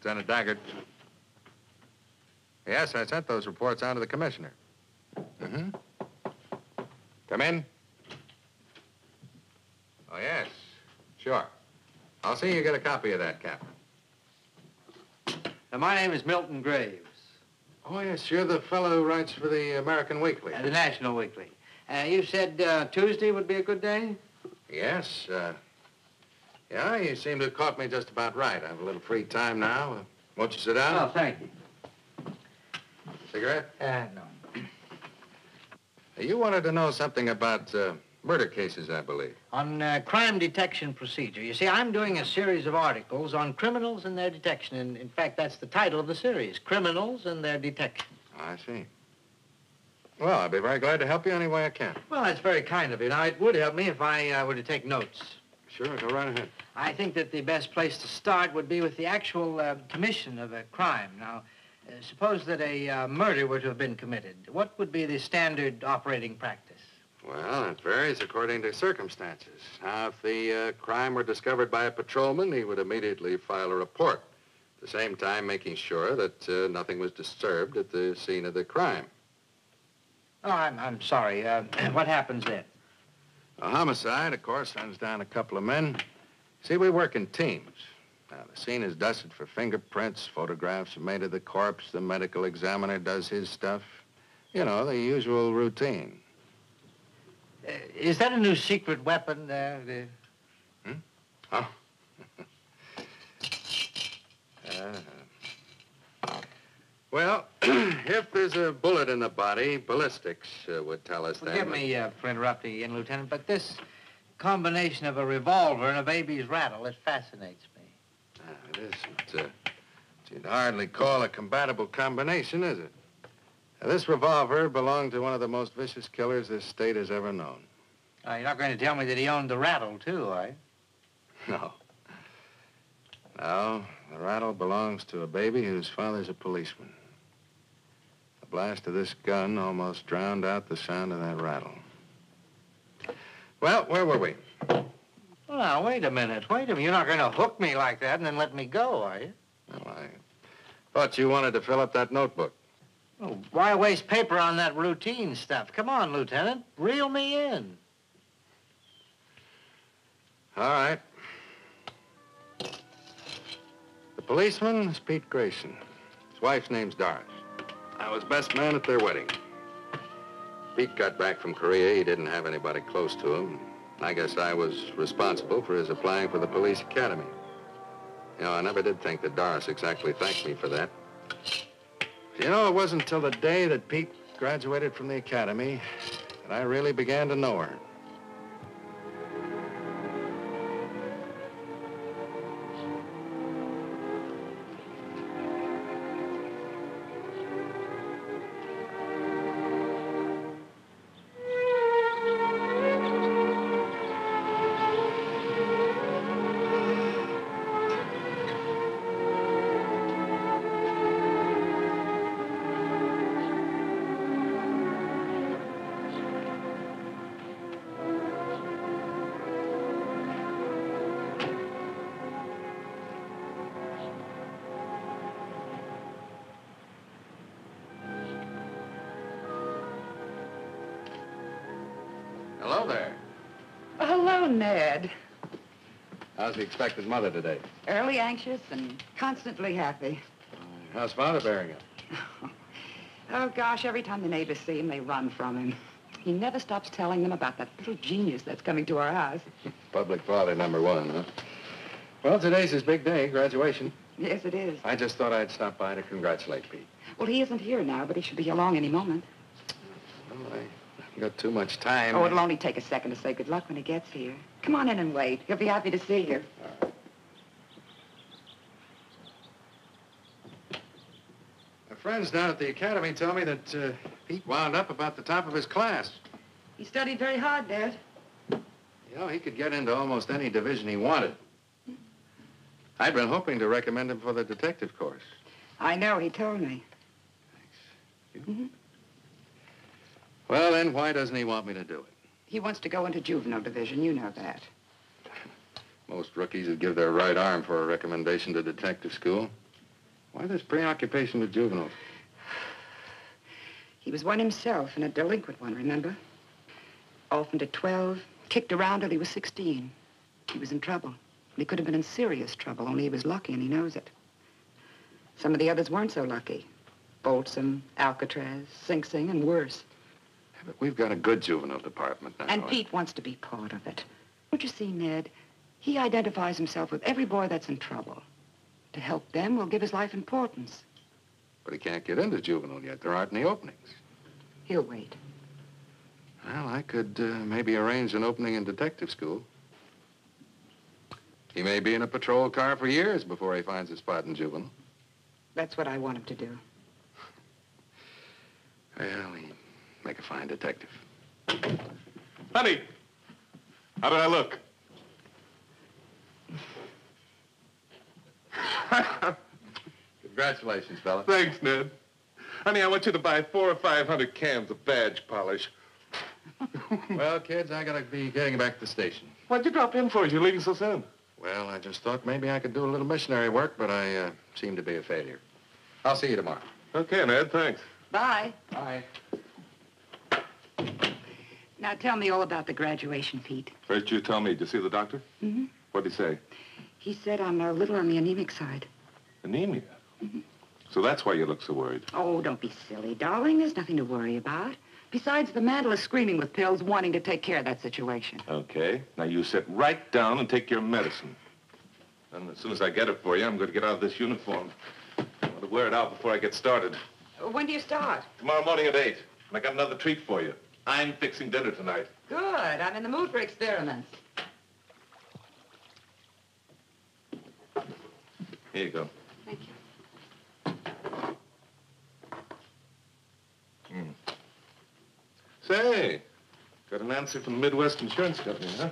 Lieutenant Daggett. Yes, I sent those reports on to the commissioner. Mm-hmm. Come in. Oh, yes. Sure. I'll see you get a copy of that, Captain. My name is Milton Graves. Oh, yes, you're the fellow who writes for the American Weekly. The National Weekly. You said Tuesday would be a good day? Yes, yeah, you seem to have caught me just about right. I have a little free time now. Won't you sit down? Oh, thank you. Cigarette? No. You wanted to know something about murder cases, I believe. On crime detection procedure. You see, I'm doing a series of articles on criminals and their detection. And in fact, that's the title of the series, Criminals and Their Detection. I see. Well, I'd be very glad to help you any way I can. Well, that's very kind of you. Now, it would help me if I were to take notes. Sure, go right ahead. I think that the best place to start would be with the actual commission of a crime. Now, suppose that a murder were to have been committed. What would be the standard operating practice? Well, it varies according to circumstances. Now, if the crime were discovered by a patrolman, he would immediately file a report, at the same time making sure that nothing was disturbed at the scene of the crime. Oh, I'm sorry. What happens then? A homicide, of course, sends down a couple of men. See, we work in teams. Now, the scene is dusted for fingerprints, photographs are made of the corpse, the medical examiner does his stuff. You know, the usual routine. Is that a new secret weapon there? Oh. Well, if there's a bullet in the body, ballistics would tell us that. Forgive me for interrupting again, Lieutenant, but this combination of a revolver and a baby's rattle, it fascinates me. It isn't. You'd hardly call a compatible combination, is it? Now, this revolver belonged to one of the most vicious killers this state has ever known. You're not going to tell me that he owned the rattle, too, are you? No. No, the rattle belongs to a baby whose father's a policeman. The blast of this gun almost drowned out the sound of that rattle. Well, where were we? Well, now, wait a minute. You're not going to hook me like that and then let me go, are you? Well, I thought you wanted to fill up that notebook. Oh, why waste paper on that routine stuff? Come on, Lieutenant. Reel me in. All right. The policeman is Pete Grayson. His wife's name's Doris. I was best man at their wedding. Pete got back from Korea. He didn't have anybody close to him. I guess I was responsible for his applying for the police academy. You know, I never did think that Doris exactly thanked me for that. You know, it wasn't until the day that Pete graduated from the academy that I really began to know her. Hello there. Hello, Ned. How's the expected mother today? Early anxious and constantly happy. How's father bearing up? Oh, gosh, every time the neighbors see him, they run from him. He never stops telling them about that little genius that's coming to our house. Public father #1, huh? Well, today's his big day, graduation. Yes, it is. I just thought I'd stop by to congratulate Pete. Well, he isn't here now, but he should be along any moment. Well, I haven't got too much time. Oh, it'll only take a second to say good luck when he gets here. Come on in and wait. He'll be happy to see you. All right. My friends down at the academy tell me that Pete wound up about the top of his class. He studied very hard, Dad. You know, he could get into almost any division he wanted. I'd been hoping to recommend him for the detective course. I know, he told me. Thanks. You? Well, then, why doesn't he want me to do it? He wants to go into juvenile division, you know that. Most rookies would give their right arm for a recommendation to detective school. Why this preoccupation with juveniles? He was one himself, and a delinquent one, remember? Orphaned at 12, kicked around till he was 16. He was in trouble. He could have been in serious trouble, only he was lucky, and he knows it. Some of the others weren't so lucky. Boltzmann, Alcatraz, Sing Sing, and worse. Yeah, but we've got a good juvenile department now. And Pete wants to be part of it. Don't you see, Ned? He identifies himself with every boy that's in trouble. To help them will give his life importance. But he can't get into juvenile yet. There aren't any openings. He'll wait. Well, I could maybe arrange an opening in detective school. He may be in a patrol car for years before he finds a spot in juvenile. That's what I want him to do. Well, he'd make a fine detective. Honey, how did I look? Congratulations, fella. Thanks, Ned. Honey, I want you to buy 400 or 500 cans of badge polish. Well, kids, I gotta be getting back to the station. What'd you drop in for? You're leaving so soon. Well, I just thought maybe I could do a little missionary work, but I seem to be a failure. I'll see you tomorrow. Okay, Ned, thanks. Bye. Bye. Now tell me all about the graduation, Pete. First you tell me, did you see the doctor? Mm-hmm. What'd he say? He said I'm a little on the anemic side. Anemia? Mm-hmm. So that's why you look so worried. Oh, don't be silly, darling. There's nothing to worry about. Besides, the mantle is screaming with pills, wanting to take care of that situation. Okay. Now you sit right down and take your medicine. And as soon as I get it for you, I'm going to get out of this uniform. I want to wear it out before I get started. When do you start? Tomorrow morning at 8. And I got another treat for you. I'm fixing dinner tonight. Good. I'm in the mood for experiments. Here you go. Thank you. Say, got an answer from the Midwest Insurance Company, huh?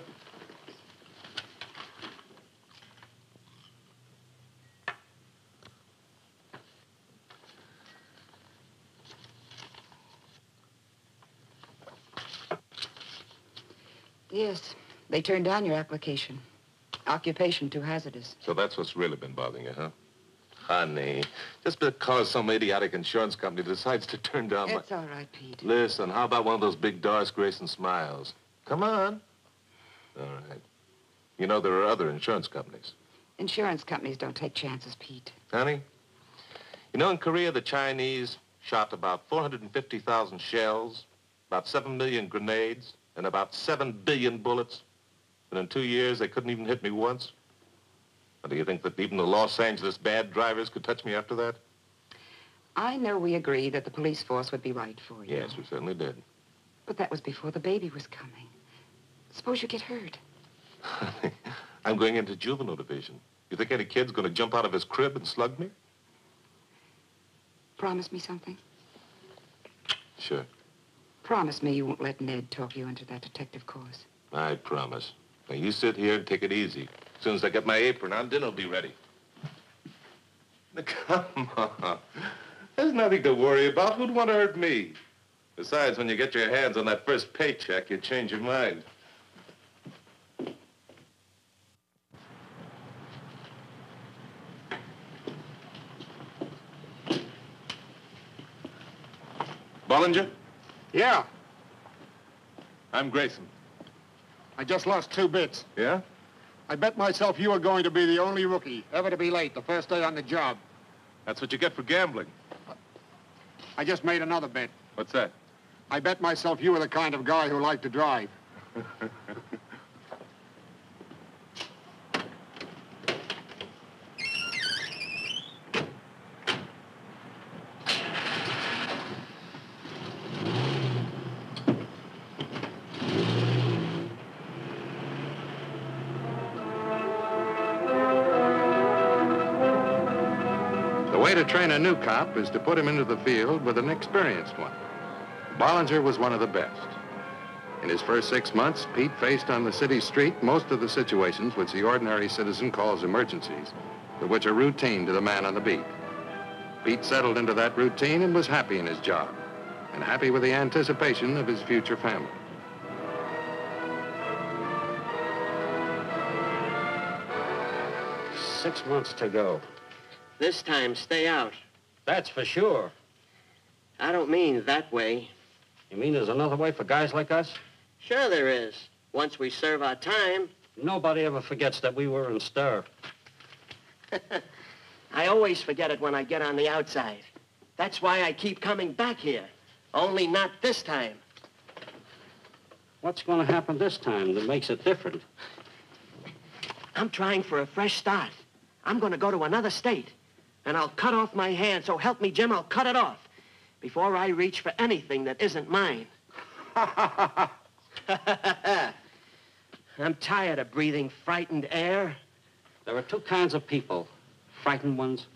Yes, they turned down your application. Occupation too hazardous. So that's what's really been bothering you, huh? Honey, just because some idiotic insurance company decides to turn down my... It's all right, Pete. Listen, how about one of those big Doris Grayson smiles? Come on. All right. You know, there are other insurance companies. Insurance companies don't take chances, Pete. Honey, you know, in Korea, the Chinese shot about 450,000 shells, about 7 million grenades, and about 7 billion bullets. And in 2 years, they couldn't even hit me once. Or do you think that even the Los Angeles bad drivers could touch me after that? I know we agreed that the police force would be right for you. Yes, we certainly did. But that was before the baby was coming. Suppose you get hurt. I'm going into juvenile division. You think any kid's going to jump out of his crib and slug me? Promise me something. Sure. Promise me you won't let Ned talk you into that detective course. I promise. Now, you sit here and take it easy. As soon as I get my apron on, dinner'll be ready. Now, come on. There's nothing to worry about. Who'd want to hurt me? Besides, when you get your hands on that first paycheck, you change your mind. Bollinger? Yeah, I'm Grayson. I just lost 2 bits. Yeah? I bet myself you were going to be the only rookie ever to be late the first day on the job. That's what you get for gambling. I just made another bet. What's that? I bet myself you were the kind of guy who liked to drive. The way to train a new cop is to put him into the field with an experienced one. Bollinger was one of the best. In his first 6 months, Pete faced on the city street most of the situations which the ordinary citizen calls emergencies, but which are routine to the man on the beat. Pete settled into that routine and was happy in his job, and happy with the anticipation of his future family. Six months to go. This time, stay out. That's for sure. I don't mean that way. You mean there's another way for guys like us? Sure there is. Once we serve our time. Nobody ever forgets that we were in stir. I always forget it when I get on the outside. That's why I keep coming back here. Only not this time. What's going to happen this time that makes it different? I'm trying for a fresh start. I'm going to go to another state. And I'll cut off my hand, so help me, Jim, I'll cut it off. Before I reach for anything that isn't mine. I'm tired of breathing frightened air. There are two kinds of people, frightened ones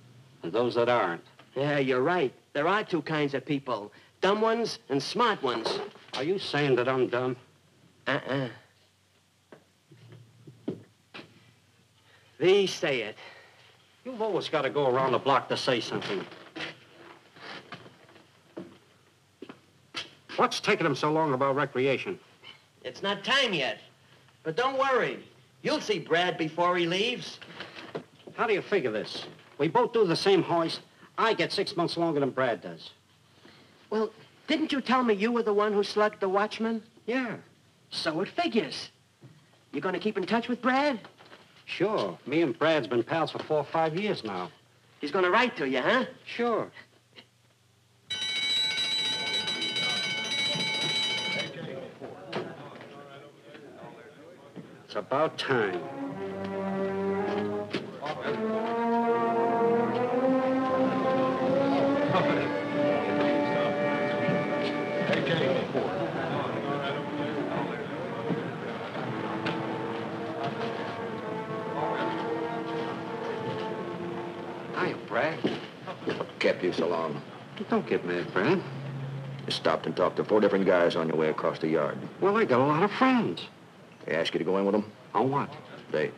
and those that aren't. Yeah, you're right. There are two kinds of people, dumb ones and smart ones. Are you saying that I'm dumb? These say it. You've always got to go around the block to say something. What's taking them so long about recreation? It's not time yet. But don't worry. You'll see Brad before he leaves. How do you figure this? We both do the same hoist. I get 6 months longer than Brad does. Well, didn't you tell me you were the one who slugged the watchman? Yeah. So it figures. You gonna keep in touch with Brad? Sure. Me and Brad's been pals for 4 or 5 years now. He's gonna write to you, huh? Sure. It's about time. Hiya, Brad. What kept you so long? Don't get mad, Brad. You stopped and talked to 4 different guys on your way across the yard. Well, I got a lot of friends. They asked you to go in with them? On what? They.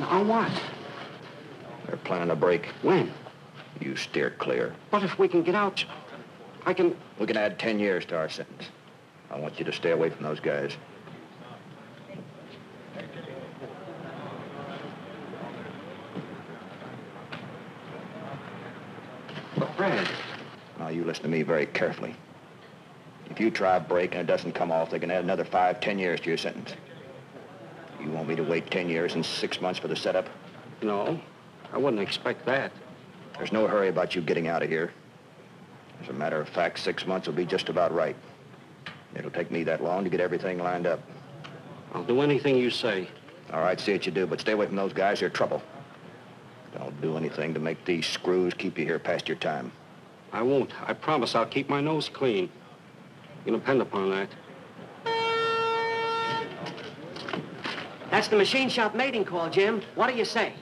On what? They're planning a break. When? You steer clear. But if we can get out, I can... We can add 10 years to our sentence. I want you to stay away from those guys. But, Brad... Now, you listen to me very carefully. If you try a break and it doesn't come off, they can add another 5, 10 years to your sentence. You want me to wait 10 years and 6 months for the setup? No, I wouldn't expect that. There's no hurry about you getting out of here. As a matter of fact, 6 months will be just about right. It'll take me that long to get everything lined up. I'll do anything you say. All right, see what you do, but stay away from those guys. They're trouble. Don't do anything to make these screws keep you here past your time. I won't. I promise I'll keep my nose clean. You can depend upon that. That's the machine shop mating call, Jim. What do you say?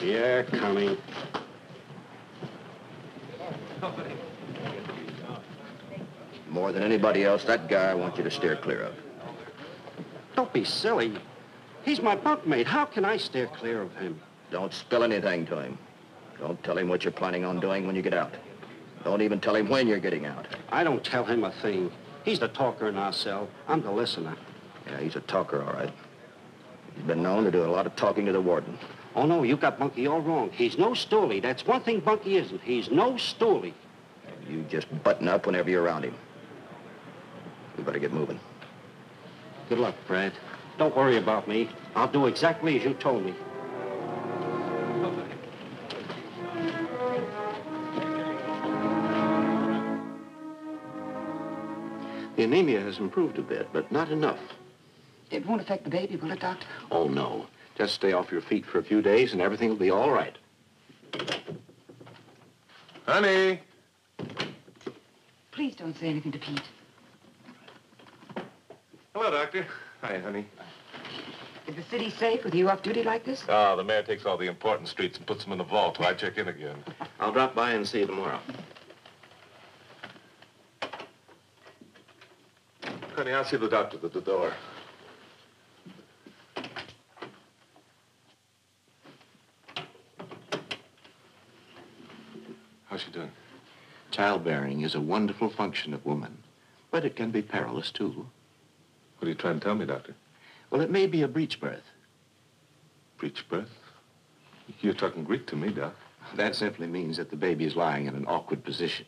Yeah, coming. More than anybody else, that guy I want you to steer clear of. Don't be silly. He's my bunkmate. How can I steer clear of him? Don't spill anything to him. Don't tell him what you're planning on doing when you get out. Don't even tell him when you're getting out. I don't tell him a thing. He's the talker in our cell. I'm the listener. Yeah, he's a talker, all right. He's been known to do a lot of talking to the warden. Oh, no, you got Bunky all wrong. He's no stoolie. That's one thing Bunky isn't. He's no stoolie. You just button up whenever you're around him. We better get moving. Good luck, Brad. Don't worry about me. I'll do exactly as you told me. The anemia has improved a bit, but not enough. It won't affect the baby, will it, Doctor? Oh, no. Just stay off your feet for a few days and everything will be all right. Honey! Please don't say anything to Pete. Hello, Doctor. Hi, honey. Is the city safe with you off duty like this? Oh, the mayor takes all the important streets and puts them in the vault till I check in again. I'll drop by and see you tomorrow. Honey, I'll see the doctor at the door. How's she doing? Childbearing is a wonderful function of woman, but it can be perilous, too. What are you trying to tell me, Doctor? Well, it may be a breech birth. Breech birth? You're talking Greek to me, Doc. That simply means that the baby is lying in an awkward position.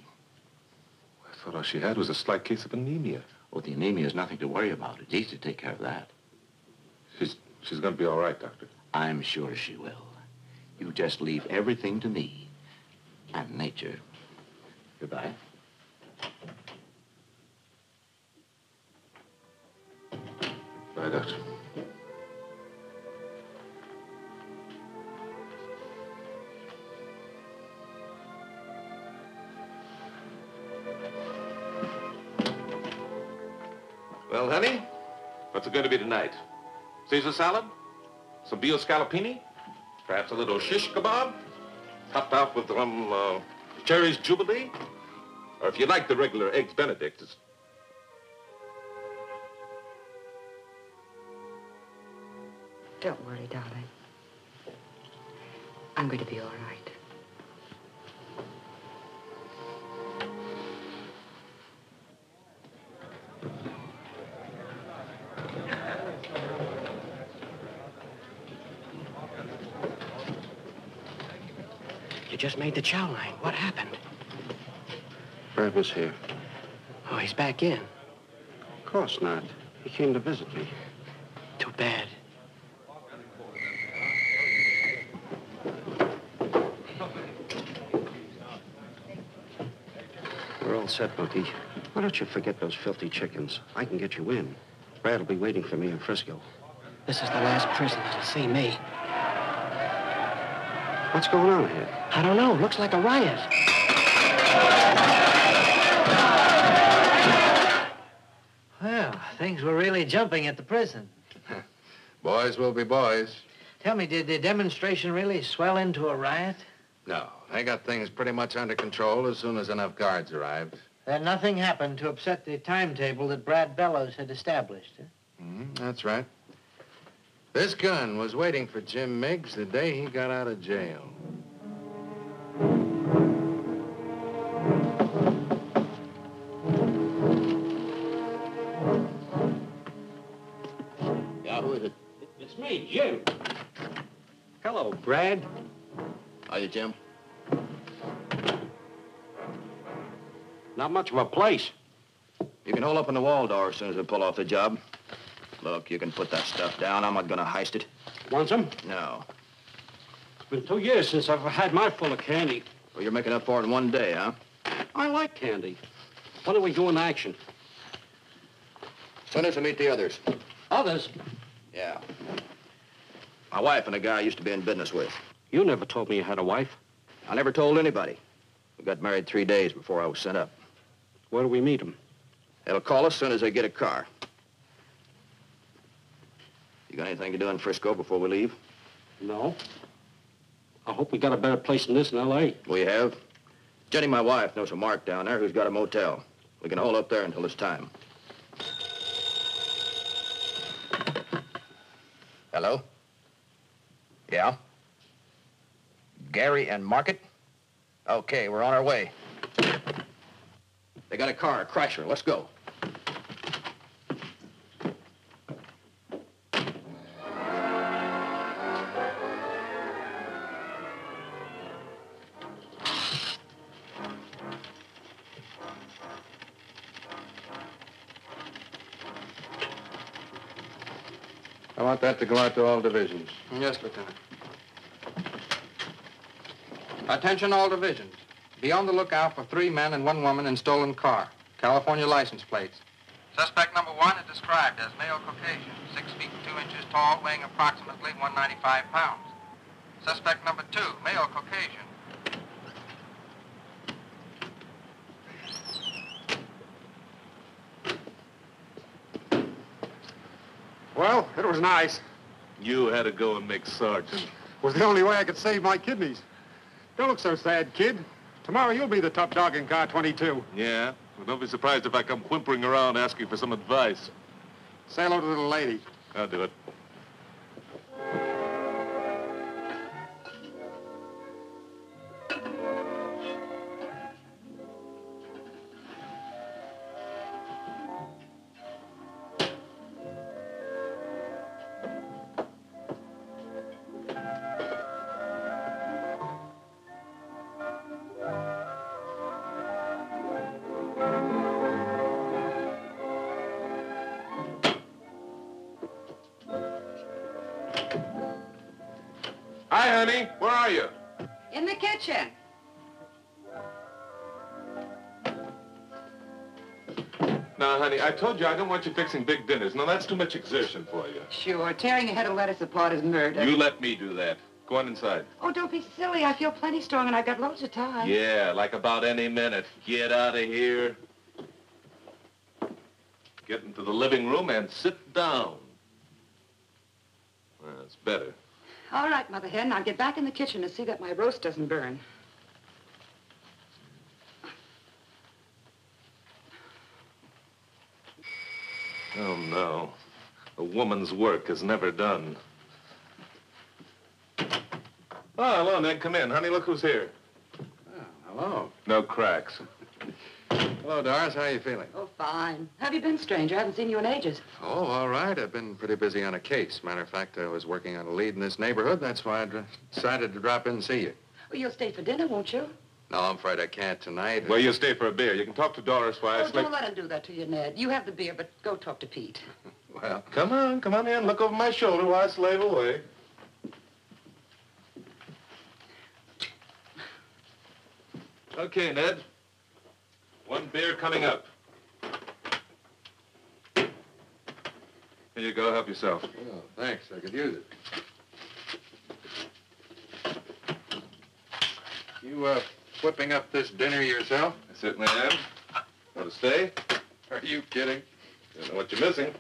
I thought all she had was a slight case of anemia. Oh, the anemia is nothing to worry about. It's easy to take care of that. She's going to be all right, Doctor. I'm sure she will. You just leave everything to me and nature. Goodbye. Bye, Doctor. Well, honey, what's it going to be tonight? Caesar salad? Some veal scallopini? Perhaps a little shish kebab? Topped off with cherries jubilee? Or if you like the regular eggs benedict, it's... Don't worry, darling. I'm going to be all right. You just made the chow line. What happened? Brad was here. Oh, he's back in. Of course not. He came to visit me. Too bad. We're all set, Bunky. Why don't you forget those filthy chickens? I can get you in. Brad will be waiting for me in Frisco. This is the last prison that'll see me. What's going on here? I don't know. Looks like a riot. Well, things were really jumping at the prison. Boys will be boys. Tell me, did the demonstration really swell into a riot? No, they got things pretty much under control as soon as enough guards arrived. Then nothing happened to upset the timetable that Brad Bellows had established, huh? That's right. This gun was waiting for Jim Miggs the day he got out of jail. Yeah, who is it? It's me, Jim. Hello, Brad. Hiya, Jim. Not much of a place. You can hold up on the wall door as soon as we pull off the job. Look, you can put that stuff down. I'm not gonna heist it. Want some? No. It's been 2 years since I've had my full of candy. Well, you're making up for it in one day, huh? I like candy. When are we doing action? When is to meet the others? Others? Yeah. My wife and a guy I used to be in business with. You never told me you had a wife. I never told anybody. We got married 3 days before I was sent up. Where do we meet them? They'll call us as soon as they get a car. You got anything to do in Frisco before we leave? No. I hope we got a better place than this in L.A. We have. Jenny, my wife, knows a mark down there who's got a motel. We can hold up there until it's time. Hello? Yeah? Gary and Market? Okay, we're on our way. They got a car, a Chrysler. Let's go. I want that to go out to all divisions. Yes, Lieutenant. Attention all divisions. Be on the lookout for 3 men and 1 woman in stolen car. California license plates. Suspect number 1 is described as male Caucasian, 6 feet 2 inches tall, weighing approximately 195 pounds. Suspect number 2, male Caucasian. Well, it was nice. You had to go and make sergeant. Was the only way I could save my kidneys. Don't look so sad, kid. Tomorrow you'll be the top dog in car 22. Yeah? Well, don't be surprised if I come whimpering around asking for some advice. Say hello to the little lady. I'll do it. honey. Where are you? In the kitchen. Now, honey, I told you I don't want you fixing big dinners. No, that's too much exertion for you. Sure, tearing a head of lettuce apart is murder. You let me do that. Go on inside. Oh, don't be silly. I feel plenty strong and I've got loads of time. Yeah, like about any minute. Get out of here. Get into the living room and sit down. That's better. All right, Mother Hen. Now get back in the kitchen to see that my roast doesn't burn. Oh, no. A woman's work is never done. Oh, hello, Ned. Come in. Honey, look who's here. Oh, hello. No cracks. Hello, Doris. How are you feeling? Oh, fine. Have you been, stranger? I haven't seen you in ages. Oh, all right. I've been pretty busy on a case. Matter of fact, I was working on a lead in this neighborhood. That's why I decided to drop in and see you. Well, you'll stay for dinner, won't you? No, I'm afraid I can't tonight. Well, you stay for a beer. You can talk to Doris while I Oh, sleep. don't let him do that to you, Ned. You have the beer, but go talk to Pete. Well, Come on in. Look over my shoulder while I slave away. Okay, Ned. One beer coming up. Here you go. Help yourself. oh, thanks. I could use it. You, whipping up this dinner yourself? I certainly am. Want to stay? Are you kidding? Don't know what you're missing.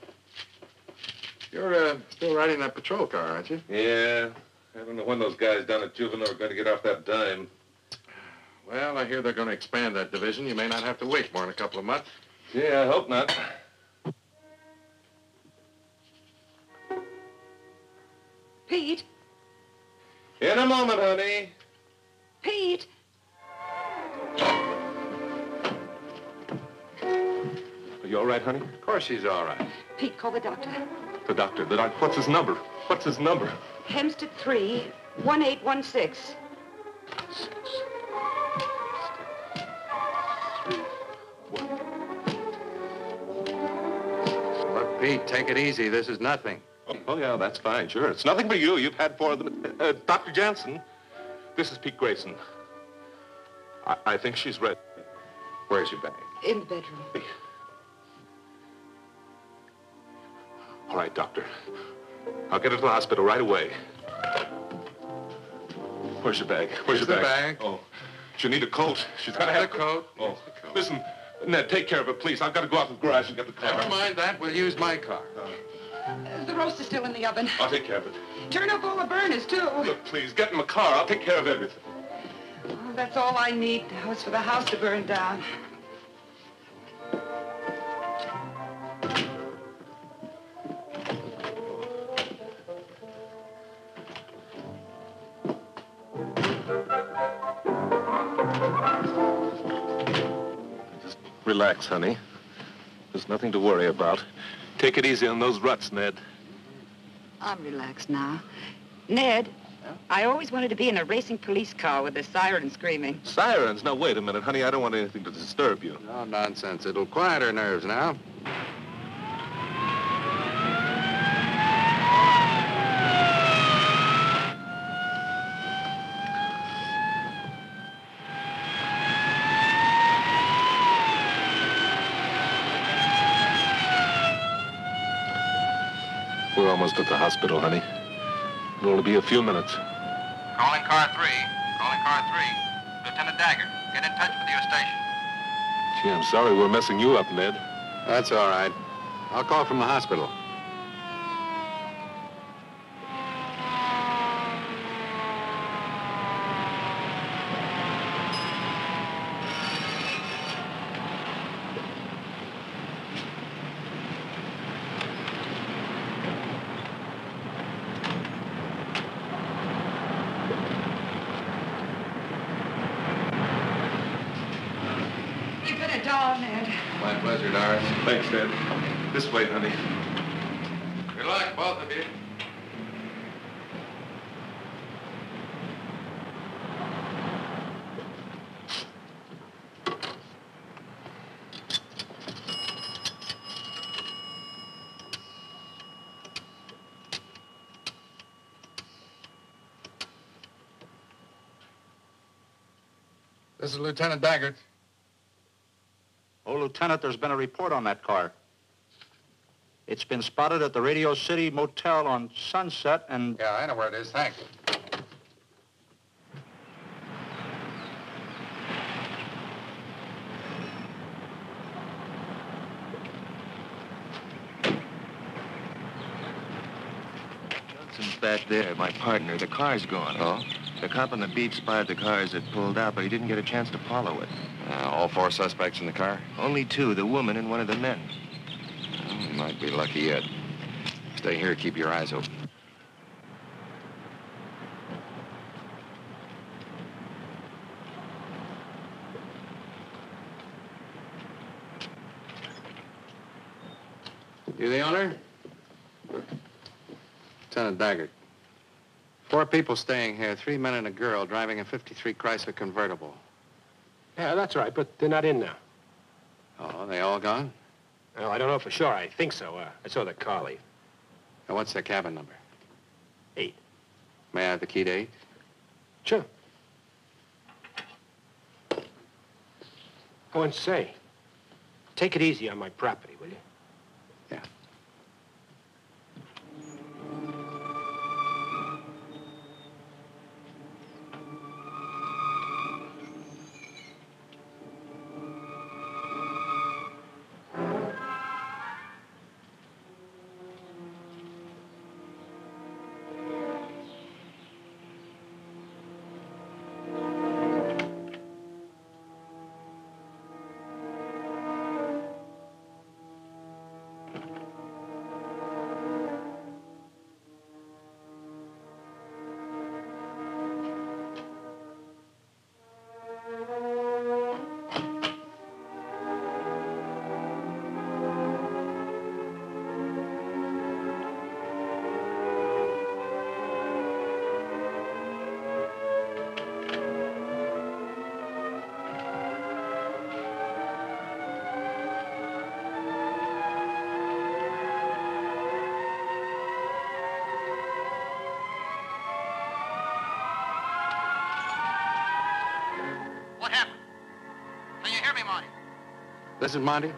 You're, still riding that patrol car, aren't you? Yeah. I don't know when those guys down at Juvenile are going to get off that dime. Well, I hear they're going to expand that division. You may not have to wait more than a couple of months. Yeah, I hope not. Pete? In a moment, honey. Pete? Are you all right, honey? Of course she's all right. Pete, call the doctor. The doctor. What's his number? What's his number? Hempstead 3, 1816. Look, Pete, take it easy. This is nothing. Oh, yeah, that's fine, sure. It's nothing for you. You've had 4 of them. Dr. Jansen, this is Pete Grayson. I think she's ready. Where's your bag? In the bedroom. All right, doctor. I'll get her to the hospital right away. Where's your bag? Where's your the bag? bag. Oh, she'll need a coat. She's got to have the coat. Oh, listen, Ned, take care of her, please. I've got to go out to the garage and get the car. Never mind that. We'll use my car. The roast is still in the oven. I'll take care of it. Turn up all the burners, too. Look, please, get in the car. I'll take care of everything. Oh, that's all I need now is for the house to burn down. Just relax, honey. There's nothing to worry about. Take it easy on those ruts, Ned. I'm relaxed now. Ned, I always wanted to be in a racing police car with a siren screaming. Sirens? Now, wait a minute, honey. I don't want anything to disturb you. No nonsense. It'll quiet her nerves now. We're almost at the hospital, honey. It'll only be a few minutes. Calling car 3. Calling car 3. Lieutenant Dagger, get in touch with your station. Gee, I'm sorry we're messing you up, Ned. That's all right. I'll call from the hospital. You've been a doll, Ned. My pleasure, Doris. Thanks, Ned. This way, honey. Good luck, both of you. This is Lieutenant Daggett. Oh, Lieutenant, there's been a report on that car. It's been spotted at the Radio City Motel on Sunset and... Yeah, I know where it is. Thanks. Johnson's back there, my partner. The car's gone. Oh? The cop on the beat spotted the car as it pulled out, but he didn't get a chance to follow it. All 4 suspects in the car? Only 2, the woman and one of the men. Well, we might be lucky yet. Stay here, keep your eyes open. You the owner? Lieutenant Daggett. 4 people staying here, 3 men and a girl driving a '53 Chrysler convertible. Yeah, that's right, but they're not in now. Oh, they all gone? Well, I don't know for sure. I think so. I saw the car leave. Now, what's their cabin number? 8. May I have the key to 8? Sure. Oh, and say, take it easy on my property, will you? Yeah. This is Monty.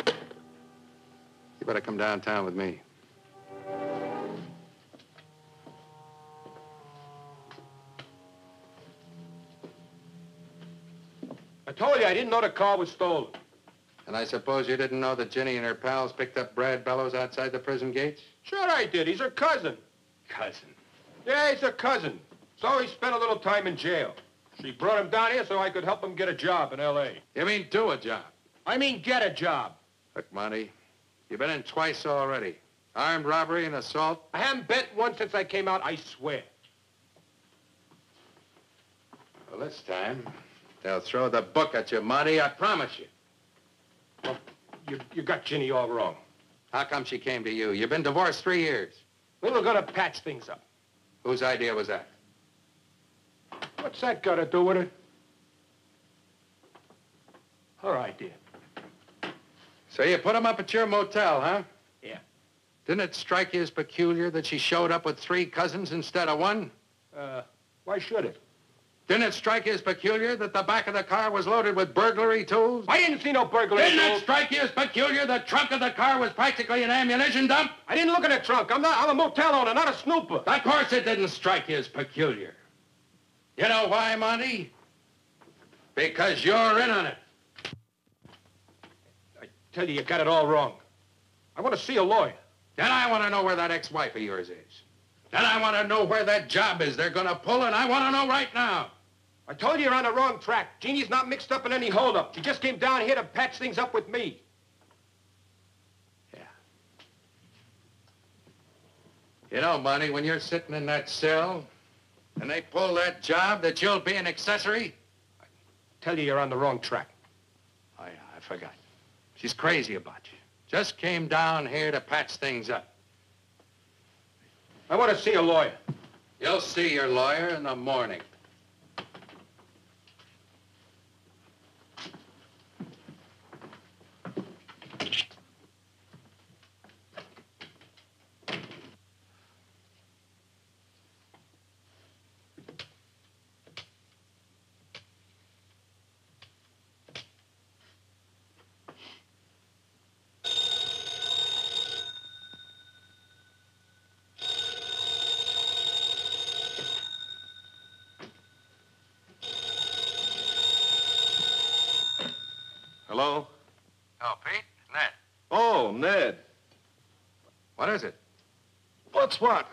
You better come downtown with me. I told you I didn't know the car was stolen. And I suppose you didn't know that Jenny and her pals picked up Brad Bellows outside the prison gates? Sure I did. He's her cousin. Cousin? Yeah, he's her cousin. So he spent a little time in jail. She brought him down here so I could help him get a job in L.A. You mean do a job? I mean get a job. Look, Monty, you've been in twice already. Armed robbery and assault. I haven't bet once since I came out, I swear. Well, this time, they'll throw the book at you, Monty, I promise you. Well, you got Ginny all wrong. How come she came to you? You've been divorced 3 years. We were gonna patch things up. Whose idea was that? What's that got to do with it? Her idea. So you put him up at your motel, huh? Yeah. Didn't it strike you as peculiar that she showed up with 3 cousins instead of 1? Why should it? Didn't it strike you as peculiar that the back of the car was loaded with burglary tools? I didn't see no burglary tools. Didn't it strike you as peculiar the trunk of the car was practically an ammunition dump? I didn't look in the trunk. I'm a motel owner, not a snooper. Of course it didn't strike you as peculiar. You know why, Monty? Because you're in on it. I tell you, you got it all wrong. I want to see a lawyer. Then I want to know where that ex-wife of yours is. Then I want to know where that job is they're going to pull, and I want to know right now. I told you you're on the wrong track. Jeannie's not mixed up in any holdup. She just came down here to patch things up with me. Yeah. You know, Monty, when you're sitting in that cell and they pull that job that you'll be an accessory? I tell you you're on the wrong track. Oh, yeah, I forgot. She's crazy about you. Just came down here to patch things up. I want to see a lawyer. You'll see your lawyer in the morning. Hello? Oh, Pete? Ned. Oh, Ned. What is it? What's what?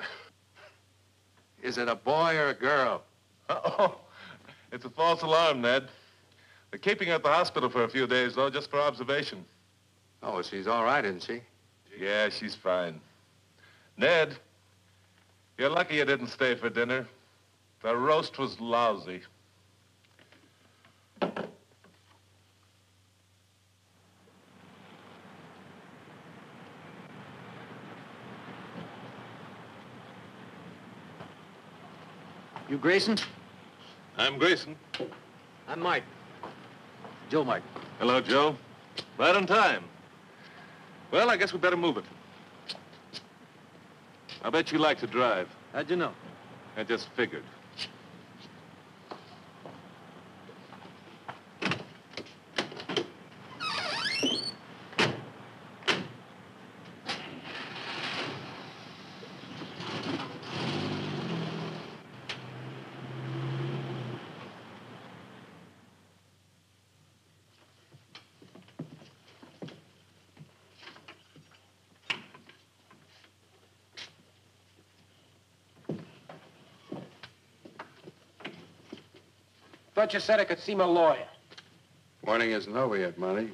Is it a boy or a girl? Oh, it's a false alarm, Ned. They're keeping her at the hospital for a few days, though, just for observation. Oh, she's all right, isn't she? Yeah, she's fine. Ned, you're lucky you didn't stay for dinner. The roast was lousy. You Grayson? I'm Grayson. I'm Mike. Joe Mike. Hello, Joe. Right on time. Well, I guess we better move it. I bet you like to drive. How'd you know? I just figured. Thought you said I could see my lawyer. Morning isn't over yet, Monty.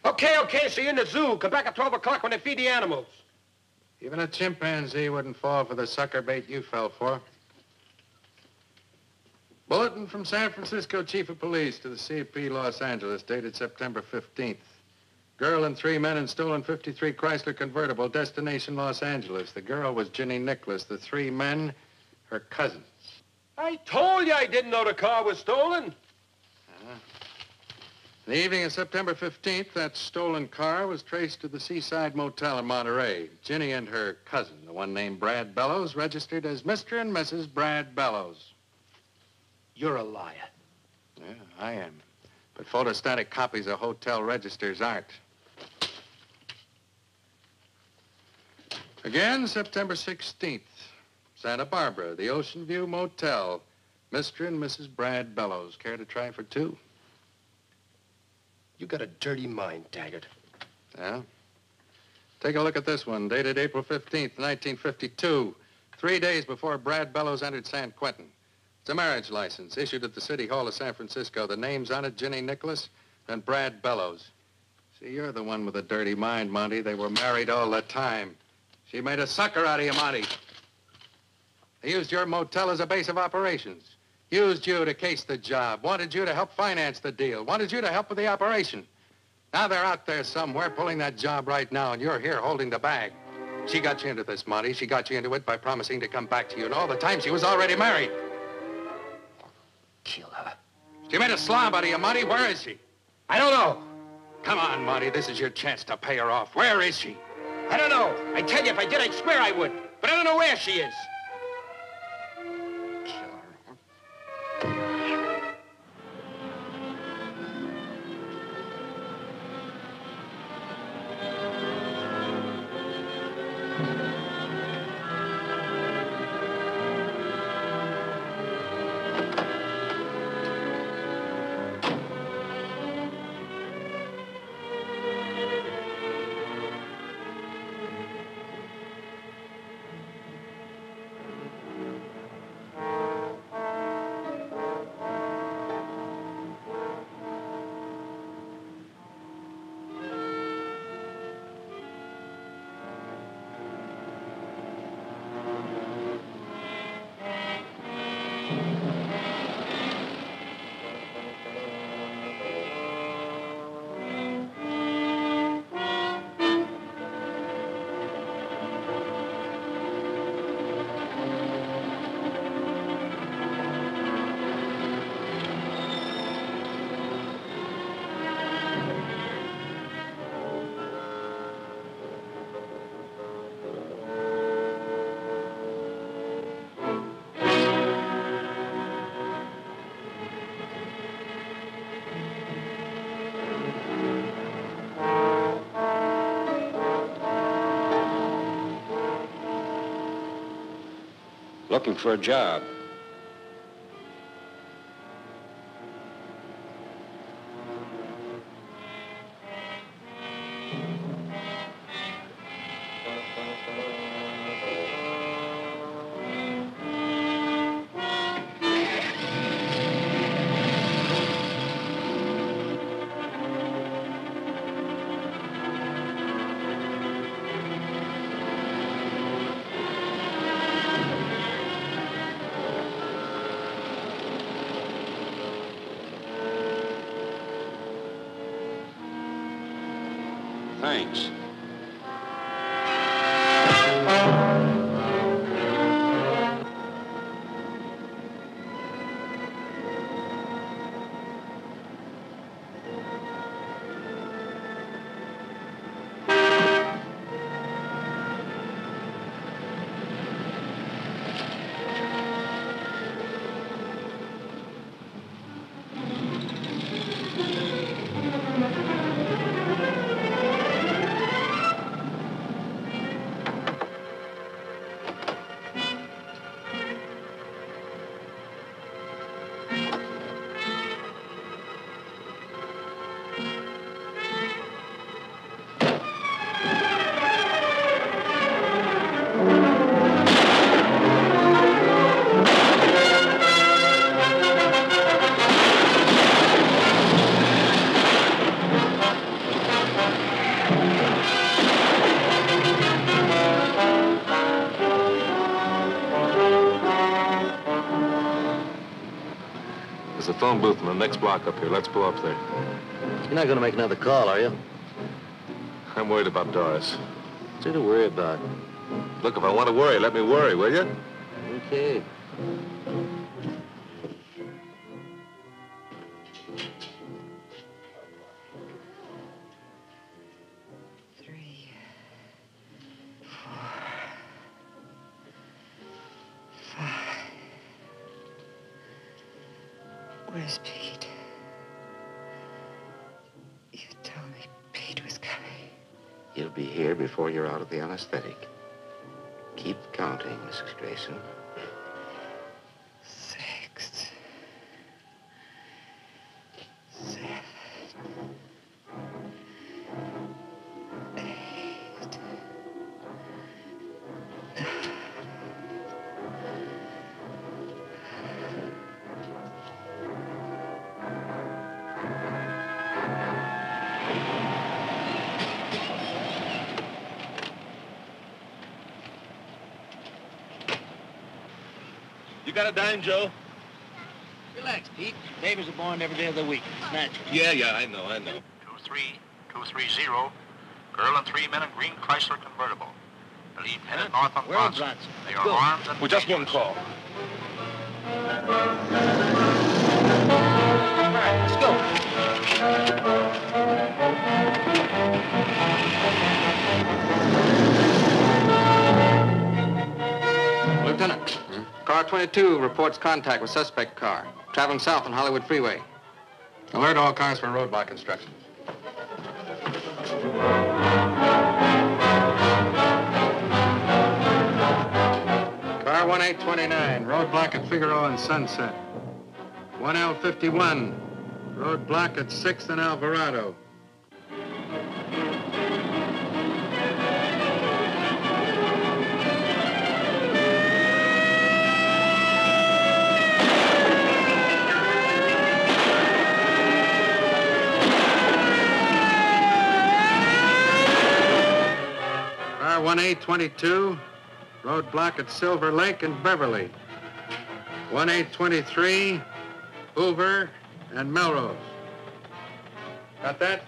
Okay, so you're in the zoo. Come back at 12 o'clock when they feed the animals. Even a chimpanzee wouldn't fall for the sucker bait you fell for. Bulletin from San Francisco Chief of Police to the CP Los Angeles, dated September 15th. Girl and 3 men in stolen 53 Chrysler convertible, destination Los Angeles. The girl was Ginny Nicholas. The 3 men, her cousins. I told you I didn't know the car was stolen. In the evening of September 15th, that stolen car was traced to the Seaside Motel in Monterey. Ginny and her cousin, the one named Brad Bellows, registered as Mr. and Mrs. Brad Bellows. You're a liar. Yeah, I am. But photostatic copies of hotel registers aren't. Again, September 16th, Santa Barbara, the Ocean View Motel. Mr. and Mrs. Brad Bellows. Care to try for 2? You got a dirty mind, Taggart. Yeah? Take a look at this one, dated April 15th, 1952. 3 days before Brad Bellows entered San Quentin. It's a marriage license issued at the City Hall of San Francisco. The names on it, Ginny Nicholas and Brad Bellows. See, you're the one with a dirty mind, Monty. They were married all the time. She made a sucker out of you, Monty. They used your motel as a base of operations. Used you to case the job. Wanted you to help finance the deal. Wanted you to help with the operation. Now they're out there somewhere pulling that job right now, and you're here holding the bag. She got you into this, Monty. She got you into it by promising to come back to you, and all the time she was already married. Kill her. She made a slob out of you, Monty. Where is she? I don't know. Come on, Monty. This is your chance to pay her off. Where is she? I don't know. I tell you, if I did, I'd swear I would. But I don't know where she is. Looking for a job. Thanks. There's a phone booth in the next block up here. Let's pull up there. You're not going to make another call, are you? I'm worried about Doris. What's there to worry about? Look, if I want to worry, let me worry, will you? Okay. Where's Pete? You told me Pete was coming. He'll be here before you're out of the anesthetic. Keep counting, Mrs. Grayson. 6, 7, 8, 9. You got a dime, Joe? Relax, Pete. Babies are born every day of the week. It's natural. Yeah, I know. 23230. Girl and 3 men in green Chrysler convertible. Believe headed north on Bronson. They are armed and Well, just one call. All right, let's go. Lieutenant, car 22 reports contact with suspect car, traveling south on Hollywood Freeway. Alert all cars for roadblock instructions. Car 1829, roadblock at Figaro and Sunset. 1L51, roadblock at 6th and Alvarado. Car 1822, roadblock at Silver Lake and Beverly. 1823, Hoover and Melrose. Got that?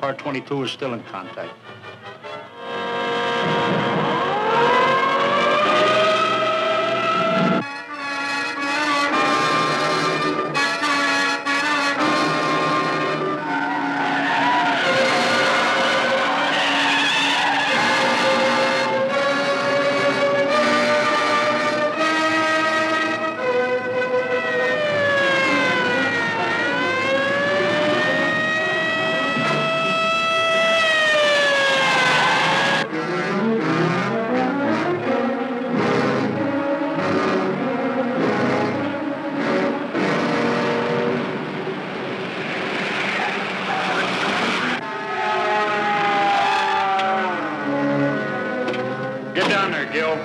car 22 is still in contact. Get down there, Gil.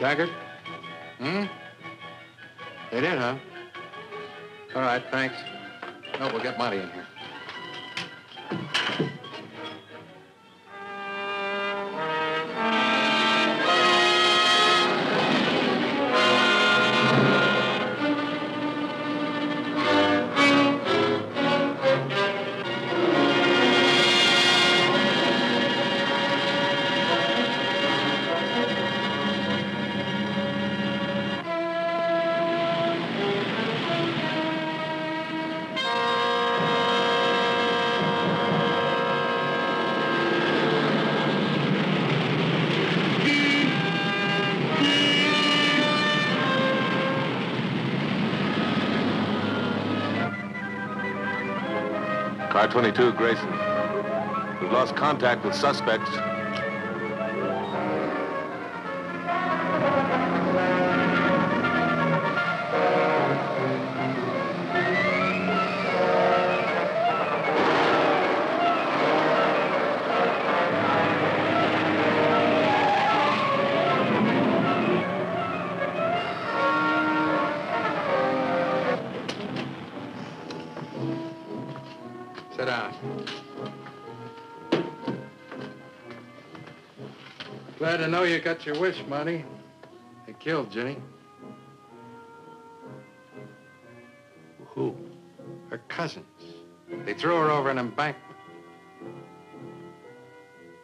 Daggett, Hmm? They did, huh? All right, thanks. No, we'll get money in here. Car 22, Grayson. We've lost contact with suspects. Sit down. Glad to know you got your wish, Monty. They killed Jenny. Who? Her cousins. They threw her over an embankment.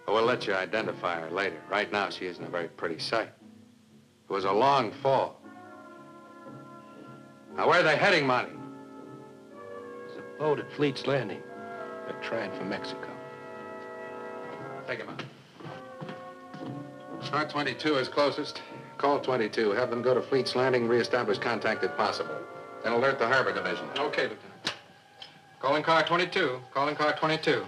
Oh, we'll let you identify her later. Right now, she isn't a very pretty sight. It was a long fall. Now, where are they heading, Monty? There's a boat at Fleet's Landing. They're trying for Mexico. Take him out. Car 22 is closest. Call 22. Have them go to Fleet's Landing, reestablish contact if possible. Then alert the Harbor Division. Okay, Lieutenant. Calling car 22. Calling car 22.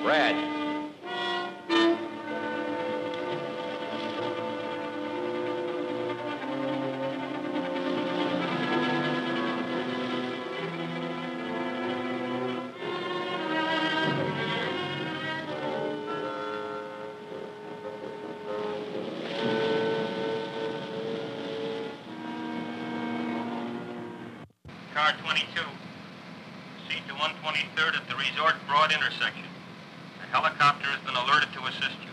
Brad. Car 22. Proceed to 123rd at the Resort Broad intersection. A helicopter has been alerted to assist you.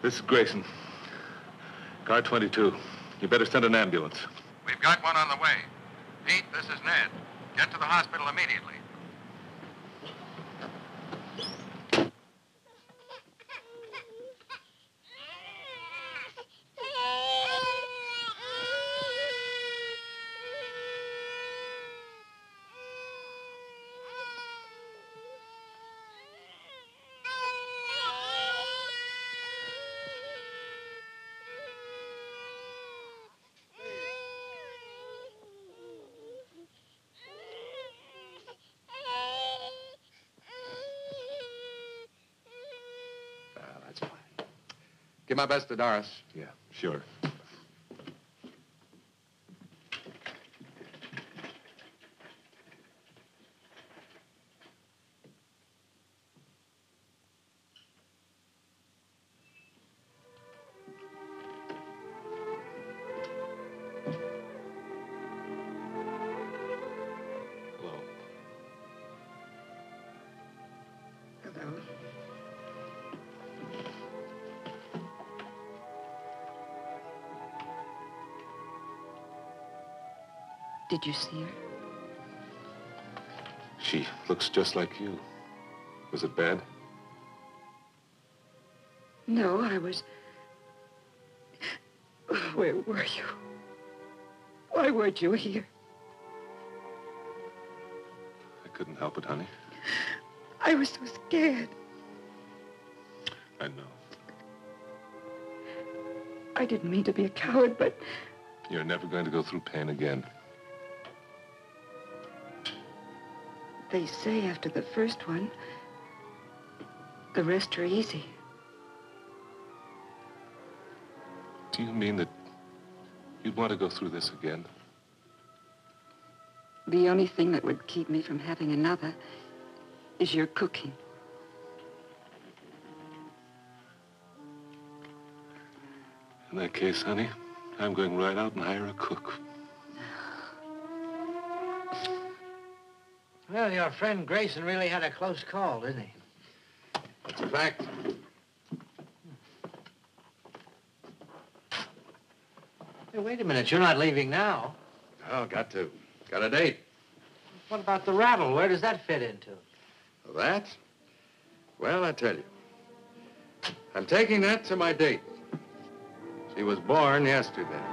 This is Grayson. Car 22. You better send an ambulance. We've got one on the way. Pete, this is Ned. Get to the hospital immediately. That's fine. Give my best to Doris. Yeah, sure. Hello. Did you see her? She looks just like you. Was it bad? No, I was... Where were you? Why weren't you here? I couldn't help it, honey. I was so scared. I know. I didn't mean to be a coward, but... You're never going to go through pain again. They say after the first one, the rest are easy. Do you mean that you'd want to go through this again? The only thing that would keep me from having another is your cooking. In that case, honey, I'm going right out and hire a cook. Well, your friend Grayson really had a close call, didn't he? That's a fact. Hey, wait a minute. You're not leaving now. Oh, got to. Got a date. What about the rattle? Where does that fit into? Well, that? Well, I tell you. I'm taking that to my date. She was born yesterday.